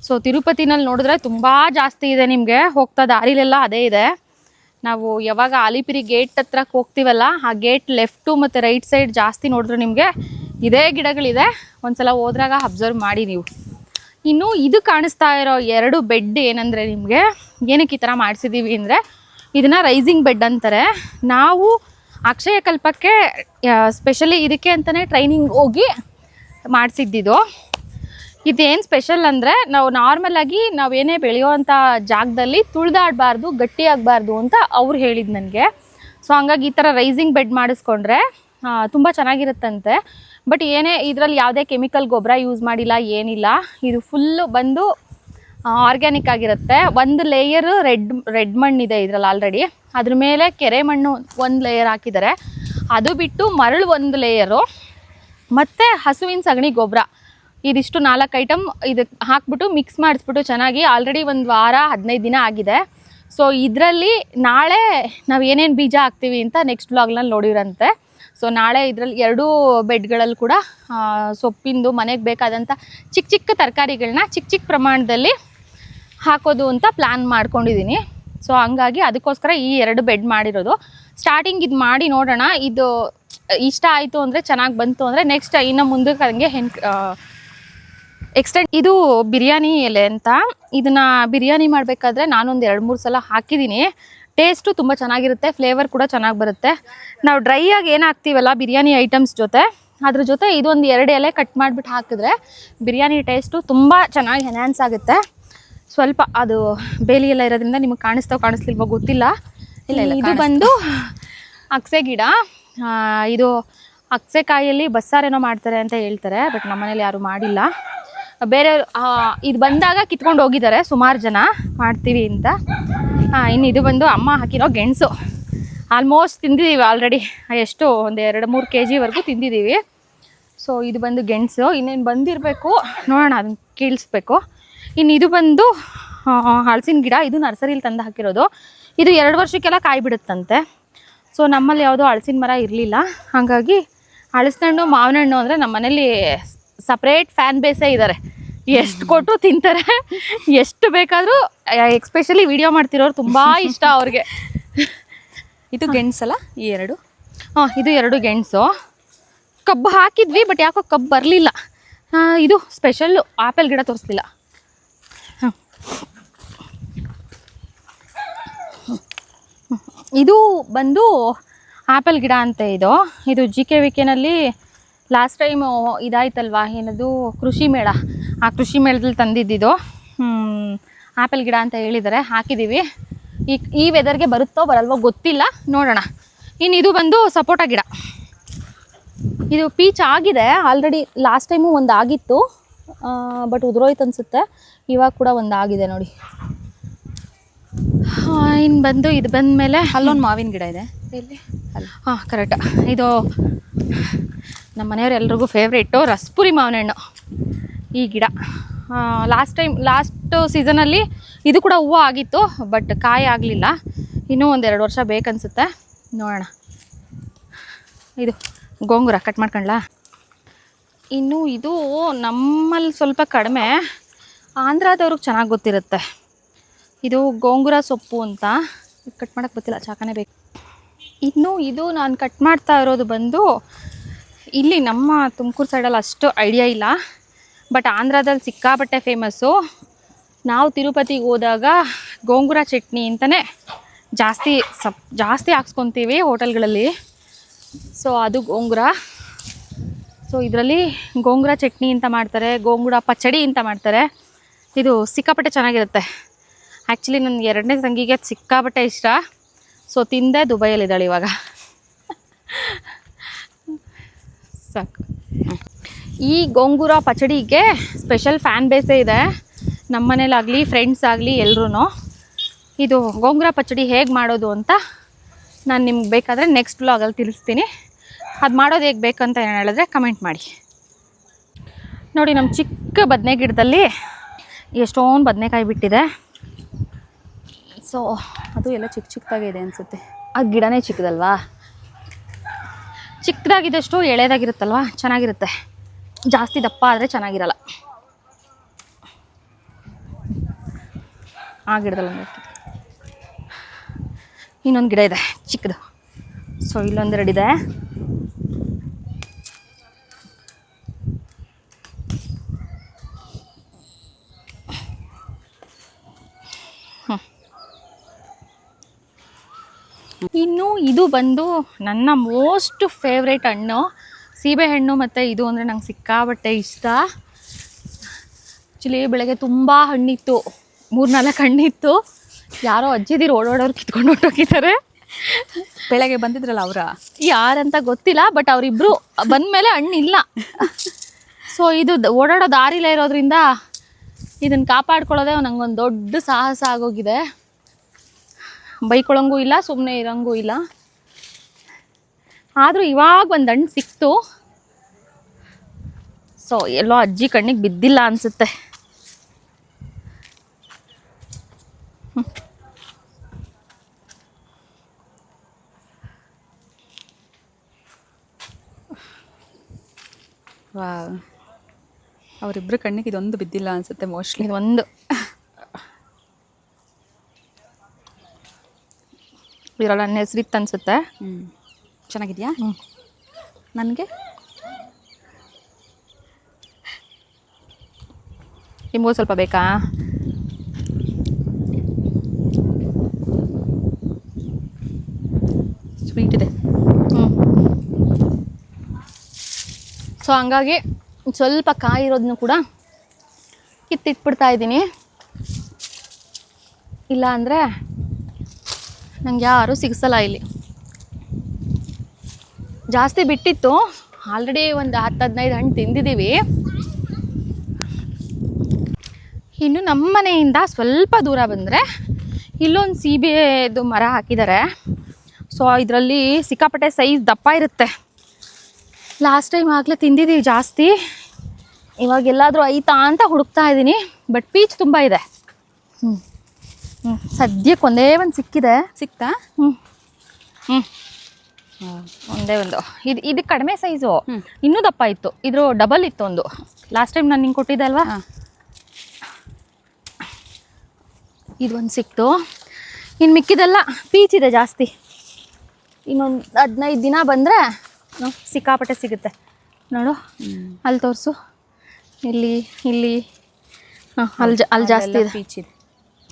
ಸೊ ತಿರುಪತಿನಲ್ಲಿ ನೋಡಿದ್ರೆ ತುಂಬ ಜಾಸ್ತಿ ಇದೆ, ನಿಮಗೆ ಹೋಗ್ತಾ ದಾರಿಲೆಲ್ಲ ಅದೇ ಇದೆ. ನಾವು ಯಾವಾಗ ಆಲಿಪಿರಿ ಗೇಟ್ ಹತ್ರಕ್ಕೆ ಹೋಗ್ತೀವಲ್ಲ, ಆ ಗೇಟ್ ಲೆಫ್ಟು ಮತ್ತು ರೈಟ್ ಸೈಡ್ ಜಾಸ್ತಿ ನೋಡಿದ್ರೆ ನಿಮಗೆ ಇದೇ ಗಿಡಗಳಿದೆ. ಒಂದ್ಸಲ ಹೋದ್ರಾಗ ಅಬ್ಸರ್ವ್ ಮಾಡಿ ನೀವು. ಇನ್ನು ಇದು ಕಾಣಿಸ್ತಾ ಇರೋ 2 ಬೆಡ್ ಏನಂದರೆ ನಿಮಗೆ ಏನಕ್ಕೆ ಈ ಥರ ಮಾಡಿಸಿದ್ದೀವಿ ಅಂದರೆ, ಇದನ್ನು ರೈಸಿಂಗ್ ಬೆಡ್ ಅಂತಾರೆ. ನಾವು ಅಕ್ಷಯ ಕಲ್ಪಕ್ಕೆ ಸ್ಪೆಷಲಿ ಇದಕ್ಕೆ ಅಂತಲೇ ಟ್ರೈನಿಂಗ್ ಹೋಗಿ ಮಾಡಿಸಿದ್ದಿದ್ದು. ಇದೇನು ಸ್ಪೆಷಲ್ ಅಂದರೆ, ನಾವು ನಾರ್ಮಲಾಗಿ ನಾವೇನೇ ಬೆಳೆಯೋವಂಥ ಜಾಗದಲ್ಲಿ ತುಳಿದಾಡಬಾರ್ದು, ಗಟ್ಟಿಯಾಗಬಾರ್ದು ಅಂತ ಅವ್ರು ಹೇಳಿದ್ದು ನನಗೆ. ಸೊ ಹಂಗಾಗಿ ಈ ಥರ ರೈಸಿಂಗ್ ಬೆಡ್ ಮಾಡಿಸ್ಕೊಂಡ್ರೆ ತುಂಬ ಚೆನ್ನಾಗಿರುತ್ತಂತೆ. ಬಟ್ ಏನೇ ಇದರಲ್ಲಿ ಯಾವುದೇ ಕೆಮಿಕಲ್ ಗೊಬ್ಬರ ಯೂಸ್ ಮಾಡಿಲ್ಲ, ಏನಿಲ್ಲ. ಇದು ಫುಲ್ಲು ಬಂದು ಆರ್ಗ್ಯಾನಿಕ್ ಆಗಿರುತ್ತೆ. ಒಂದು ಲೇಯರು ರೆಡ್ ಮಣ್ಣಿದೆ ಇದರಲ್ಲಿ ಆಲ್ರೆಡಿ. ಅದ್ರ ಮೇಲೆ ಕೆರೆ ಮಣ್ಣು ಒಂದು ಲೇಯರ್ ಹಾಕಿದ್ದಾರೆ. ಅದು ಬಿಟ್ಟು ಮರಳು ಒಂದು ಲೇಯರು, ಮತ್ತು ಹಸುವಿನ ಸಗಣಿ ಗೊಬ್ಬರ, ಇದಿಷ್ಟು 4 ಐಟಮ್ ಇದಕ್ಕೆ ಹಾಕ್ಬಿಟ್ಟು ಮಿಕ್ಸ್ ಮಾಡಿಸ್ಬಿಟ್ಟು ಚೆನ್ನಾಗಿ ಆಲ್ರೆಡಿ 1 ವಾರ 15 ದಿನ ಆಗಿದೆ. ಸೊ ಇದರಲ್ಲಿ ನಾಳೆ ನಾವು ಏನೇನು ಬೀಜ ಹಾಕ್ತೀವಿ ಅಂತ ನೆಕ್ಸ್ಟ್ ವ್ಲಾಗ್ನಲ್ಲಿ ನೋಡಿರಂತೆ. ಸೊ ನಾಳೆ ಇದರಲ್ಲಿ 2 ಬೆಡ್ಗಳಲ್ಲಿ ಕೂಡ ಸೊಪ್ಪಿಂದು ಮನೆಗೆ ಬೇಕಾದಂಥ ಚಿಕ್ಕ ಚಿಕ್ಕ ತರಕಾರಿಗಳನ್ನ ಚಿಕ್ಕ ಪ್ರಮಾಣದಲ್ಲಿ ಹಾಕೋದು ಅಂತ ಪ್ಲ್ಯಾನ್ ಮಾಡ್ಕೊಂಡಿದ್ದೀನಿ. ಸೊ ಹಂಗಾಗಿ ಅದಕ್ಕೋಸ್ಕರ ಈ 2 ಬೆಡ್ ಮಾಡಿರೋದು. ಸ್ಟಾರ್ಟಿಂಗ್ ಇದು ಮಾಡಿ ನೋಡೋಣ, ಇದು ಇಷ್ಟ ಆಯಿತು ಅಂದರೆ, ಚೆನ್ನಾಗಿ ಬಂತು ಅಂದರೆ ನೆಕ್ಸ್ಟ್ ಇನ್ನು ಮುಂದಕ್ಕೆ ಹಂಗೆ ಎಕ್ಸ್ಟೆಂಡ್. ಇದು ಬಿರಿಯಾನಿ ಎಲೆ ಅಂತ. ಇದನ್ನು ಬಿರಿಯಾನಿ ಮಾಡಬೇಕಾದ್ರೆ ನಾನೊಂದು 2-3 ಸಲ ಹಾಕಿದ್ದೀನಿ. ಟೇಸ್ಟು ತುಂಬ ಚೆನ್ನಾಗಿರುತ್ತೆ, ಫ್ಲೇವರ್ ಕೂಡ ಚೆನ್ನಾಗಿ ಬರುತ್ತೆ. ನಾವು ಡ್ರೈಯಾಗಿ ಏನು ಹಾಕ್ತೀವಲ್ಲ ಬಿರಿಯಾನಿ ಐಟಮ್ಸ್ ಜೊತೆ, ಅದ್ರ ಜೊತೆ ಇದೊಂದು 2 ಎಲೆ ಕಟ್ ಮಾಡಿಬಿಟ್ಟು ಹಾಕಿದ್ರೆ ಬಿರಿಯಾನಿ ಟೇಸ್ಟು ತುಂಬ ಚೆನ್ನಾಗಿ ಎನ್ಹ್ಯಾನ್ಸ್ ಆಗುತ್ತೆ. ಸ್ವಲ್ಪ ಅದು ಬೇಲಿ ಎಲ್ಲ ಇರೋದ್ರಿಂದ ನಿಮಗೆ ಕಾಣಿಸ್ಲಿಲ್ವೋ ಗೊತ್ತಿಲ್ಲ. ಇಲ್ಲ ಇದು ಬಂದು ಅಗಸೆ ಗಿಡ. ಇದು ಅಗಸೆ ಕಾಯಿಯಲ್ಲಿ ಬಸ್ಸಾರೇನೋ ಮಾಡ್ತಾರೆ ಅಂತ ಹೇಳ್ತಾರೆ, ಬಟ್ ನಮ್ಮನೇಲಿ ಯಾರೂ ಮಾಡಿಲ್ಲ. ಬೇರೆ ಇದು ಬಂದಾಗ ಕಿತ್ಕೊಂಡು ಹೋಗಿದ್ದಾರೆ ಸುಮಾರು ಜನ ಮಾಡ್ತೀವಿ ಅಂತ. ಇನ್ನು ಇದು ಬಂದು ಅಮ್ಮ ಹಾಕಿರೋ ಗೆಣಸು. ಆಲ್ಮೋಸ್ಟ್ ತಿಂದಿದ್ದೀವಿ ಆಲ್ರೆಡಿ. ಎಷ್ಟು ಒಂದು 2-3 kgವರೆಗೂ ತಿಂದಿದ್ದೀವಿ. ಸೊ ಇದು ಬಂದು ಗೆಣಸು. ಇನ್ನೇನು ಬಂದಿರಬೇಕು, ನೋಡೋಣ, ಅದನ್ನು ಕೀಳಿಸ್ಬೇಕು. ಇನ್ನು ಇದು ಬಂದು ಹಲಸಿನ ಗಿಡ. ಇದು ನರ್ಸರಿಲಿ ತಂದು ಹಾಕಿರೋದು. ಇದು 2 ವರ್ಷಕ್ಕೆಲ್ಲ ಕಾಯಿ ಬಿಡುತ್ತಂತೆ. ಸೊ ನಮ್ಮಲ್ಲಿ ಯಾವುದೋ ಹಲಸಿನ ಮರ ಇರಲಿಲ್ಲ, ಹಾಗಾಗಿ ಹಲಸಿನ ಹಣ್ಣು ಮಾವಿನ ಹಣ್ಣು ಅಂದರೆ ನಮ್ಮ ಮನೇಲಿ ಸಪ್ರೇಟ್ ಫ್ಯಾನ್ ಬೇಸೇ ಇದ್ದಾರೆ. ಎಷ್ಟು ಕೊಟ್ಟರು ತಿಂತಾರೆ, ಎಷ್ಟು ಬೇಕಾದರೂ. ಎಕ್ಸ್ಪೆಷಲಿ ವಿಡಿಯೋ ಮಾಡ್ತಿರೋರು ತುಂಬ ಇಷ್ಟ ಅವ್ರಿಗೆ. ಇದು ಗೆಣಸಲ್ಲ ಈ 2? ಇದು 2 ಗೆಣಸು. ಕಬ್ಬು ಹಾಕಿದ್ವಿ, ಬಟ್ ಯಾಕೋ ಕಬ್ಬು ಬರಲಿಲ್ಲ. ಇದು ಸ್ಪೆಷಲ್ಲು ಆಪಲ್ ಗಿಡ ತೋರಿಸ್ಲಿಲ್ಲ. ಇದು ಬಂದು ಆಪಲ್ ಗಿಡ ಅಂತ. ಇದು GKVKನಲ್ಲಿ ಲಾಸ್ಟ್ ಟೈಮು ಇದಾಯ್ತಲ್ವಾ, ಏನದು ಕೃಷಿ ಮೇಳ, ಆ ಕೃಷಿ ಮೇಳದಲ್ಲಿ ತಂದಿದ್ದಿದ್ದು ಆಪಲ್ ಗಿಡ ಅಂತ ಹೇಳಿದ್ದಾರೆ. ಹಾಕಿದ್ದೀವಿ. ಈ ವೆದರ್ಗೆ ಬರುತ್ತೋ ಬರಲ್ವೋ ಗೊತ್ತಿಲ್ಲ, ನೋಡೋಣ. ಇನ್ನು ಇದು ಬಂದು ಸಪೋಟ ಗಿಡ. ಇದು ಪೀಚ್ ಆಗಿದೆ ಆಲ್ರೆಡಿ. ಲಾಸ್ಟ್ ಟೈಮು ಒಂದು ಆಗಿತ್ತು, ಬಟ್ ಉದುರೋಯ್ತು ಅನಿಸುತ್ತೆ. ಇವಾಗ ಕೂಡ ಒಂದು ಆಗಿದೆ ನೋಡಿ. ಇನ್ನು ಬಂದು ಇದು ಬಂದಮೇಲೆ ಅಲ್ಲೊಂದು ಮಾವಿನ ಗಿಡ ಇದೆ. ಎಲ್ಲಿ? ಕರೆಕ್ಟ್. ಇದು ನಮ್ಮ ಮನೆಯವ್ರು ಎಲ್ರಿಗೂ ಫೇವ್ರೇಟು, ರಸಪುರಿ ಮಾವಿನ ಹಣ್ಣು ಈ ಗಿಡ. ಲಾಸ್ಟ್ ಸೀಸನಲ್ಲಿ ಇದು ಕೂಡ ಹೂವು ಆಗಿತ್ತು, ಬಟ್ ಕಾಯಿ ಆಗಲಿಲ್ಲ. ಇನ್ನೂ 1-2 ವರ್ಷ ಬೇಕನ್ಸುತ್ತೆ, ನೋಡೋಣ. ಇದು ಗೋಂಗೂರ ಕಟ್ ಮಾಡ್ಕೊಳ್ಳ. ಇನ್ನು ಇದು ನಮ್ಮಲ್ಲಿ ಸ್ವಲ್ಪ ಕಡಿಮೆ, ಆಂಧ್ರದವ್ರಿಗೆ ಚೆನ್ನಾಗಿ ಗೊತ್ತಿರುತ್ತೆ. ಇದು ಗೋಂಗೂರ ಸೊಪ್ಪು ಅಂತ. ಕಟ್ ಮಾಡೋಕ್ಕೆ ಗೊತ್ತಿಲ್ಲ, ಚಾಕನೇ ಬೇಕು. ಇನ್ನು ಇದು ನಾನು ಕಟ್ ಮಾಡ್ತಾ ಇರೋದು ಬಂದು ಇಲ್ಲಿ ನಮ್ಮ ತುಮಕೂರು ಸೈಡಲ್ಲಿ ಅಷ್ಟು ಐಡಿಯಾ ಇಲ್ಲ, ಬಟ್ ಆಂಧ್ರದಲ್ಲಿ ಸಿಕ್ಕಾಪಟ್ಟೆ ಫೇಮಸ್ಸು. ನಾವು ತಿರುಪತಿಗೆ ಹೋದಾಗ ಗೋಂಗೂರ ಚಟ್ನಿ ಅಂತಲೇ ಜಾಸ್ತಿ ಹಾಕ್ಸ್ಕೊತೀವಿ ಹೋಟೆಲ್ಗಳಲ್ಲಿ. ಸೊ ಅದು ಗೋಂಗೂರ. ಸೊ ಇದರಲ್ಲಿ ಗೋಂಗೂರ ಚಟ್ನಿ ಅಂತ ಮಾಡ್ತಾರೆ, ಗೋಂಗೂರ ಪಚ್ಚಡಿ ಅಂತ ಮಾಡ್ತಾರೆ. ಇದು ಸಿಕ್ಕಾಪಟ್ಟೆ ಚೆನ್ನಾಗಿರುತ್ತೆ. ಆ್ಯಕ್ಚುಲಿ ನನ್ನ 2ನೇ ತಂಗಿಗೆ ಸಿಕ್ಕಾಪಟ್ಟೆ ಇಷ್ಟ. ಸೊ ತಿಂದೆ ದುಬೈಯಲ್ಲಿದ್ದಾಳೆ ಇವಾಗ. ಸಾಕು. ಈ ಗೋಂಗೂರ ಪಚ್ಚಡಿಗೆ ಸ್ಪೆಷಲ್ ಫ್ಯಾನ್ ಬೇಸೇ ಇದೆ ನಮ್ಮ ಮನೇಲಾಗಲಿ, ಫ್ರೆಂಡ್ಸ್ ಆಗಲಿ, ಎಲ್ಲರೂ. ಇದು ಗೋಂಗೂರ ಪಚ್ಚಡಿ ಹೇಗೆ ಮಾಡೋದು ಅಂತ ನಾನು ನಿಮ್ಗೆ ಬೇಕಾದರೆ ನೆಕ್ಸ್ಟ್ ವ್ಲಾಗಲ್ಲಿ ತಿಳಿಸ್ತೀನಿ. ಅದು ಮಾಡೋದು ಹೇಗೆ ಬೇಕಂತ ಏನು ಹೇಳಿದ್ರೆ ಕಮೆಂಟ್ ಮಾಡಿ. ನೋಡಿ, ನಮ್ಮ ಚಿಕ್ಕ ಬದನೆ ಗಿಡದಲ್ಲಿ ಎಷ್ಟೊಂದು ಬದನೆಕಾಯಿ ಬಿಟ್ಟಿದೆ. ಸೊ ಅದು ಎಲ್ಲ ಚಿಕ್ಕ ಚಿಕ್ಕದಾಗಿದೆ ಅನಿಸುತ್ತೆ. ಅದು ಗಿಡನೇ ಚಿಕ್ಕದಲ್ವಾ, ಚಿಕ್ಕದಾಗಿದ್ದಷ್ಟು ಎಳೆದಾಗಿರುತ್ತಲ್ವ ಚೆನ್ನಾಗಿರುತ್ತೆ. ಜಾಸ್ತಿ ದಪ್ಪ ಆದರೆ ಚೆನ್ನಾಗಿರಲ್ಲ. ಆ ಗಿಡದಲ್ಲಿ ಇನ್ನೊಂದು ಗಿಡ ಇದೆ ಚಿಕ್ಕದು. ಸೊ ಇಲ್ಲೊಂದೆರಡು ಇದೆ. ಇನ್ನು ಇದು ಬಂದು ನನ್ನ ಮೋಸ್ಟ್ ಫೇವ್ರೇಟ್ ಹಣ್ಣು ಸೀಬೆಹಣ್ಣು. ಮತ್ತು ಇದು ಅಂದರೆ ನಂಗೆ ಸಿಕ್ಕಾಬಟ್ಟೆ ಇಷ್ಟ. ಆ್ಯಕ್ಚುಲಿ ಬೆಳಗ್ಗೆ ತುಂಬ ಹಣ್ಣಿತ್ತು, 3-4 ಹಣ್ಣಿತ್ತು. ಯಾರೋ ಅಜ್ಜಿದಿರು ಓಡೋಡೋರು ಕಿತ್ಕೊಂಡು ಹೊಟ್ಟೋಗಿದ್ದಾರೆ. ಬೆಳಗ್ಗೆ ಬಂದಿದ್ರಲ್ಲ ಅವರ ಯಾರಂತ ಗೊತ್ತಿಲ್ಲ, ಬಟ್ ಅವರಿಬ್ಬರು ಬಂದಮೇಲೆ ಹಣ್ಣಿಲ್ಲ. ಸೊ ಇದು ಓಡಾಡೋ ದಾರಿಲೇ ಇರೋದ್ರಿಂದ ಇದನ್ನು ಕಾಪಾಡ್ಕೊಳ್ಳೋದೇ ನಂಗೊಂದು ದೊಡ್ಡ ಸಾಹಸ ಆಗೋಗಿದೆ. ಬೈಕೊಳ್ಳೋಂಗೂ ಇಲ್ಲ, ಸುಮ್ಮನೆ ಇರೋಂಗೂ ಇಲ್ಲ. ಆದರೂ ಇವಾಗ ಒಂದು ಹಣ್ಣು ಸಿಕ್ತು. ಸೊ ಎಲ್ಲೋ ಅಜ್ಜಿ ಕಣ್ಣಿಗೆ ಬಿದ್ದಿಲ್ಲ ಅನಿಸುತ್ತೆ. ವಾವ್, ಅವರಿಬ್ಬರು ಕಣ್ಣಿಗೆ ಇದೊಂದು ಬಿದ್ದಿಲ್ಲ ಅನಿಸುತ್ತೆ ಮೋಸ್ಟ್ಲಿ. ಇದೊಂದು ಇದರಲ್ಲ ನನ್ನ ಹೆಸರಿತ್ತು ಅನಿಸುತ್ತೆ. ಚೆನ್ನಾಗಿದೆಯಾ? ನನಗೆ ನಿಮಗೂ ಸ್ವಲ್ಪ ಬೇಕಾ? ಸ್ವೀಟ್ ಇದೆ. ಸೊ ಹಂಗಾಗಿ ಸ್ವಲ್ಪ ಕಾಯಿ ಇರೋದನ್ನು ಕೂಡ ಕಿತ್ತಿಟ್ಬಿಡ್ತಾ ಇದ್ದೀನಿ. ಇಲ್ಲ ಅಂದರೆ ನಂಗೆ ಯಾರೂ ಸಿಗಿಸಲ್ಲ. ಇಲ್ಲಿ ಜಾಸ್ತಿ ಬಿಟ್ಟಿತ್ತು, ಆಲ್ರೆಡಿ ಒಂದು 10-15 ಹಣ್ಣು ತಿಂದಿದ್ದೀವಿ. ಇನ್ನು ನಮ್ಮ ಮನೆಯಿಂದ ಸ್ವಲ್ಪ ದೂರ ಬಂದರೆ ಇಲ್ಲೊಂದು ಸೀಬೆದು ಮರ ಹಾಕಿದ್ದಾರೆ. ಸೊ ಇದರಲ್ಲಿ ಸಿಕ್ಕಾಪಟ್ಟೆ ಸೈಜ್ ದಪ್ಪ ಇರುತ್ತೆ. ಲಾಸ್ಟ್ ಟೈಮ್ ಆಗಲೇ ತಿಂದಿದ್ದೀವಿ ಜಾಸ್ತಿ. ಇವಾಗ ಎಲ್ಲಾದರೂ ಐತಾ ಅಂತ ಹುಡುಕ್ತಾ ಇದ್ದೀನಿ. ಬಟ್ ಪೀಚ್ ತುಂಬ ಇದೆ. ಸದ್ಯಕ್ಕೆ ಒಂದೇ ಒಂದು ಸಿಕ್ಕಿದೆ. ಸಿಕ್ತಾ? ಒಂದೇ ಒಂದು. ಇದು ಕಡಿಮೆ ಸೈಜು, ಇನ್ನೂ ದಪ್ಪ ಇತ್ತು. ಇದ್ರ ಡಬಲ್ ಇತ್ತು ಒಂದು. ಲಾಸ್ಟ್ ಟೈಮ್ ನಾನು ನಿಂಗೆ ಕೊಟ್ಟಿದ್ದೆ ಅಲ್ವಾ, ಇದೊಂದು ಸಿಕ್ತು. ಇನ್ನು ಮಿಕ್ಕಿದೆಲ್ಲ ಪೀಚ್ ಇದೆ ಜಾಸ್ತಿ. ಇನ್ನೊಂದು 15 ದಿನ ಬಂದರೆ ಸಿಕ್ಕಾಪಟ್ಟೆ ಸಿಗುತ್ತೆ. ನೋಡು, ಅಲ್ಲಿ ತೋರಿಸು. ಇಲ್ಲಿ ಇಲ್ಲಿ ಅಲ್ಲಿ ಜಾಸ್ತಿ ಇದೆ. ಪೀಚ್ ಇದೆ,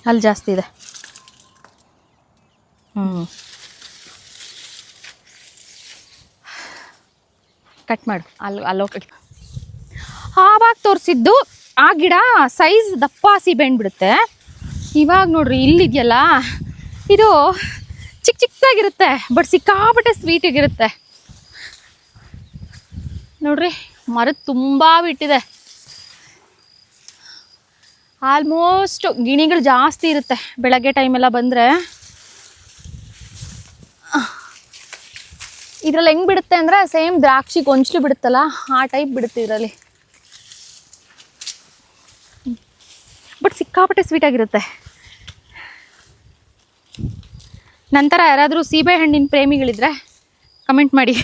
ಅಲ್ಲಿ ಜಾಸ್ತಿ ಇದೆ. ಕಟ್ ಮಾಡು. ಅಲ್ಲೋಗಿ ಆವಾಗ ತೋರಿಸಿದ್ದು ಆ ಗಿಡ ಸೈಜ್ ದಪ್ಪ ಸೀಬೆಹಣ್ಣು ಬಿಡುತ್ತೆ. ಇವಾಗ ನೋಡ್ರಿ ಇಲ್ಲಿದೆಯಲ್ಲ, ಇದು ಚಿಕ್ಕ ಚಿಕ್ಕದಾಗಿರುತ್ತೆ, ಬಟ್ ಸಿಕ್ಕಾಪಟ್ಟೆ ಸ್ವೀಟಾಗಿರುತ್ತೆ. ನೋಡ್ರಿ ಮರದ ತುಂಬ ಬಿಟ್ಟಿದೆ. ಆಲ್ಮೋಸ್ಟ್ ಗಿಣಿಗಳು ಜಾಸ್ತಿ ಇರುತ್ತೆ ಬೆಳಗ್ಗೆ ಟೈಮೆಲ್ಲ ಬಂದರೆ. ಇದರಲ್ಲಿ ಹೆಂಗೆ ಬಿಡುತ್ತೆ ಅಂದರೆ ಸೇಮ್ ದ್ರಾಕ್ಷಿ ಗೊಂಚಲು ಬಿಡುತ್ತಲ್ಲ ಆ ಟೈಪ್ ಬಿಡುತ್ತೆ ಇದರಲ್ಲಿ. ಬಟ್ ಸಿಕ್ಕಾಪಟ್ಟೆ ಸ್ವೀಟಾಗಿರುತ್ತೆ. ನಂತರ ಯಾರಾದರೂ ಸೀಬೆಹಣ್ಣಿನ ಪ್ರೇಮಿಗಳಿದ್ರೆ ಕಮೆಂಟ್ ಮಾಡಿ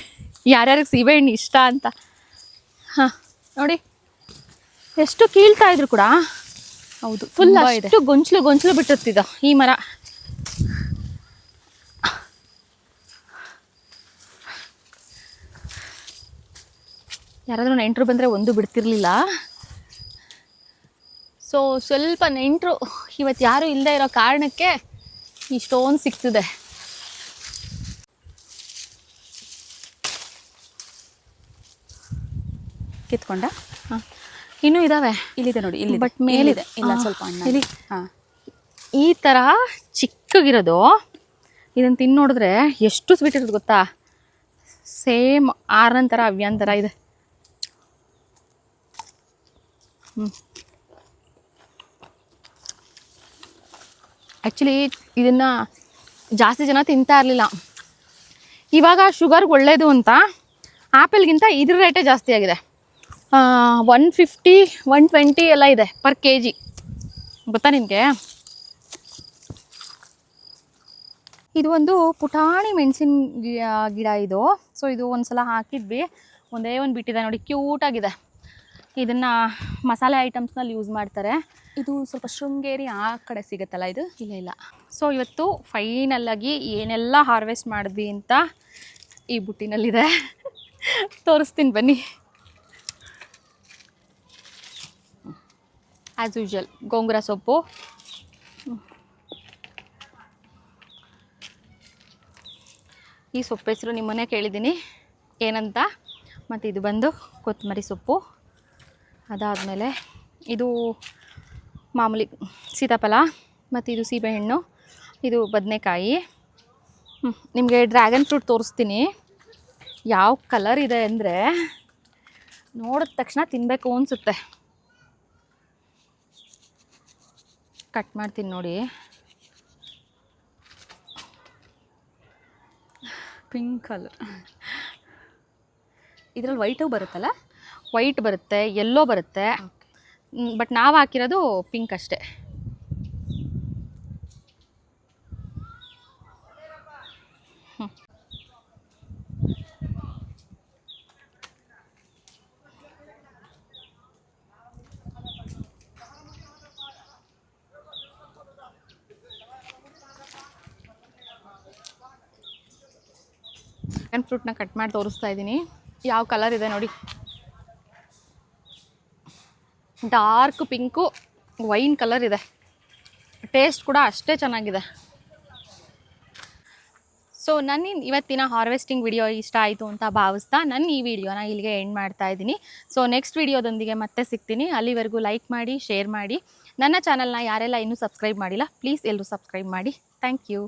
ಯಾರ್ಯಾರಿಗೆ ಸೀಬೆಹಣ್ಣು ಇಷ್ಟ ಅಂತ. ಹಾಂ ನೋಡಿ ಎಷ್ಟು ಕೀಳ್ತಾ ಇದ್ರು ಕೂಡ ಹೌದು, ಫುಲ್ ಅಷ್ಟು ಗೊಂಚಲು ಬಿಟ್ಟಿರ್ತಿದ್ದ ಈ ಮರ. ಯಾರಾದರೂ ನೆಂಟರು ಬಂದರೆ ಒಂದು ಬಿಡ್ತಿರ್ಲಿಲ್ಲ. ಸೊ ಸ್ವಲ್ಪ ನೆಂಟರು ಇವತ್ತು ಯಾರೂ ಇಲ್ಲದೆ ಇರೋ ಕಾರಣಕ್ಕೆ ಇಷ್ಟೊಂದು ಸಿಗ್ತಿದೆ. ಕಿತ್ಕೊಂಡ? ಹಾಂ, ಇನ್ನೂ ಇದ್ದಾವೆ. ಇಲ್ಲಿದೆ ನೋಡಿ, ಇಲ್ಲಿ ಬಟ್ ಮೇಲಿದೆ. ಇಲ್ಲ ಸ್ವಲ್ಪ ಹಣ್ಣು ಇಲ್ಲಿ ಹಾಂ, ಈ ಥರ ಚಿಕ್ಕಗಿರೋದು ಇದನ್ನು ತಿಂದು ನೋಡಿದ್ರೆ ಎಷ್ಟು ಸ್ವೀಟ್ ಇರೋದು ಗೊತ್ತಾ. ಸೇಮ್ ಆರನ್ ಥರ ಅವ್ಯಾನ್ ಥರ ಇದೆ. ಆ್ಯಕ್ಚುಲಿ ಇದನ್ನು ಜಾಸ್ತಿ ಜನ ತಿಂತಾ ಇರಲಿಲ್ಲ. ಇವಾಗ ಶುಗರ್ಗೆ ಒಳ್ಳೆಯದು ಅಂತ ಆ್ಯಪಲ್ಗಿಂತ ಇದ್ರ ರೇಟೇ ಜಾಸ್ತಿ ಆಗಿದೆ. 150, 120 ಎಲ್ಲ ಇದೆ ಪರ್ kg. ಗೊತ್ತಾ ನಿನಗೆ? ಇದು ಒಂದು ಪುಟಾಣಿ ಮೆಣಸಿನ ಗಿಡ ಇದು. ಸೊ ಇದು ಒಂದ್ಸಲ ಹಾಕಿದ್ವಿ, ಒಂದೇ ಒಂದು ಬಿಟ್ಟಿದೆ ನೋಡಿ, ಕ್ಯೂಟಾಗಿದೆ. ಇದನ್ನು ಮಸಾಲೆ ಐಟಮ್ಸ್ನಲ್ಲಿ ಯೂಸ್ ಮಾಡ್ತಾರೆ. ಇದು ಸ್ವಲ್ಪ ಶೃಂಗೇರಿ ಆ ಕಡೆ ಸಿಗುತ್ತಲ್ಲ ಇದು? ಇಲ್ಲ. ಸೊ ಇವತ್ತು ಫೈನಲ್ಲಾಗಿ ಏನೆಲ್ಲ ಹಾರ್ವೆಸ್ಟ್ ಮಾಡಿದ್ವಿ ಅಂತ ಈ ಬುಟ್ಟಿನಲ್ಲಿದೆ. ತೋರಿಸ್ತೀನಿ ಬನ್ನಿ. ಆ್ಯಸ್ ಯೂಶ್ವಲ್ ಗೋಂಗೂರ ಸೊಪ್ಪು, ಈ ಸೊಪ್ಪು ಹೆಸರು ನಿಮ್ಮನ್ನೇ ಕೇಳಿದ್ದೀನಿ ಏನಂತ. ಮತ್ತು ಇದು ಬಂದು ಕೊತ್ತಂಬರಿ ಸೊಪ್ಪು. ಅದಾದಮೇಲೆ ಇದು ಮಾಮೂಲಿ ಸೀತಾಫಲ, ಮತ್ತು ಇದು ಸೀಬೆಹಣ್ಣು, ಇದು ಬದನೆಕಾಯಿ. ನಿಮಗೆ ಡ್ರ್ಯಾಗನ್ ಫ್ರೂಟ್ ತೋರಿಸ್ತೀನಿ. ಯಾವ ಕಲರ್ ಇದೆ ಅಂದರೆ ನೋಡಿದ ತಕ್ಷಣ ತಿನ್ನಬೇಕು ಅನಿಸುತ್ತೆ. ಕಟ್ ಮಾಡ್ತೀನಿ ನೋಡಿ. Pink colour. ಇದರಲ್ಲಿ ವೈಟು ಬರುತ್ತಲ್ಲ? ವೈಟ್ ಬರುತ್ತೆ, ಯೆಲ್ಲೋ ಬರುತ್ತೆ, ಬಟ್ ನಾವು ಹಾಕಿರೋದು ಪಿಂಕ್ ಅಷ್ಟೇ. ಡ್ರ್ಯಾಗನ್ ಫ್ರೂಟ್ನ ಕಟ್ ಮಾಡಿ ತೋರಿಸ್ತಾ ಇದ್ದೀನಿ. ಯಾವ ಕಲರ್ ಇದೆ ನೋಡಿ, ಡಾರ್ಕ್ ಪಿಂಕು, ವೈನ್ ಕಲರ್ ಇದೆ. ಟೇಸ್ಟ್ ಕೂಡ ಅಷ್ಟೇ ಚೆನ್ನಾಗಿದೆ. ಸೊ ನನ್ನ ಇವತ್ತಿನ ಹಾರ್ವೆಸ್ಟಿಂಗ್ ವಿಡಿಯೋ ಇಷ್ಟ ಆಯಿತು ಅಂತ ಭಾವಿಸ್ತಾ ನಾನು ಈ ವಿಡಿಯೋನ ಇಲ್ಲಿಗೆ ಎಂಡ್ ಮಾಡ್ತಾ ಇದ್ದೀನಿ. ಸೊ ನೆಕ್ಸ್ಟ್ ವಿಡಿಯೋದೊಂದಿಗೆ ಮತ್ತೆ ಸಿಗ್ತೀನಿ. ಅಲ್ಲಿವರೆಗೂ ಲೈಕ್ ಮಾಡಿ, ಶೇರ್ ಮಾಡಿ. ನನ್ನ ಚಾನಲ್ನ ಯಾರೆಲ್ಲ ಇನ್ನೂ ಸಬ್ಸ್ಕ್ರೈಬ್ ಮಾಡಿಲ್ಲ ಪ್ಲೀಸ್ ಎಲ್ಲರೂ ಸಬ್ಸ್ಕ್ರೈಬ್ ಮಾಡಿ. Thank you.